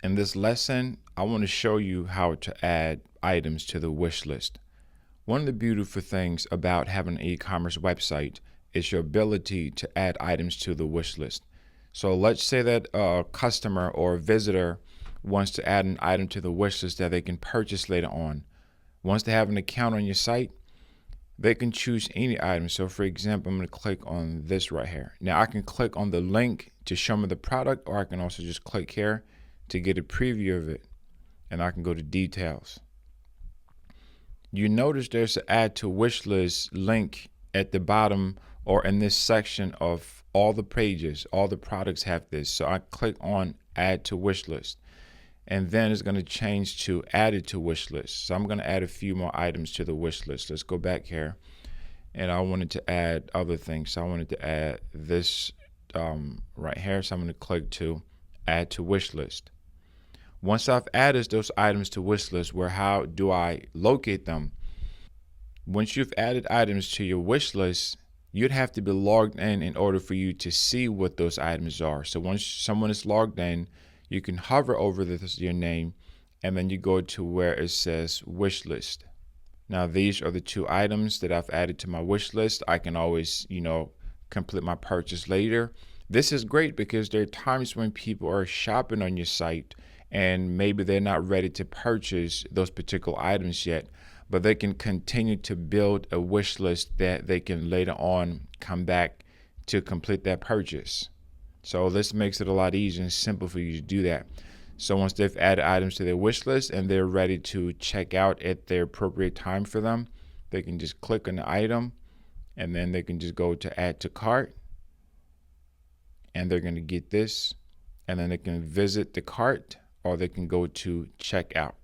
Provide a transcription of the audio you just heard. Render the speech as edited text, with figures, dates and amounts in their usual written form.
In this lesson, I want to show you how to add items to the wish list. One of the beautiful things about having an e-commerce website is your ability to add items to the wish list. So let's say that a customer or a visitor wants to add an item to the wish list that they can purchase later on. Once they have an account on your site, they can choose any item. So for example, I'm going to click on this right here. Now I can click on the link to show me the product, or I can also just click here to get a preview of it, and I can go to details. You notice there's an add to wish list link at the bottom or in this section of all the pages. All the products have this. So I click on add to wish list, and then it's going to change to added to wish list. So I'm going to add a few more items to the wish list. Let's go back here, and I wanted to add other things. So I wanted to add this right here. So I'm going to click to add to wish list. Once I've added those items to wish list, how do I locate them? Once you've added items to your wish list, you'd have to be logged in order for you to see what those items are. So once someone is logged in, you can hover over your name, and then you go to where it says wish list. Now these are the two items that I've added to my wish list. I can always, complete my purchase later. This is great because there are times when people are shopping on your site and maybe they're not ready to purchase those particular items yet, but they can continue to build a wish list that they can later on come back to complete that purchase. So this makes it a lot easier and simple for you to do that. So once they've added items to their wish list and they're ready to check out at their appropriate time for them, they can just click on the item, and then they can just go to add to cart, and they're going to get this, and then they can visit the cart, or they can go to checkout.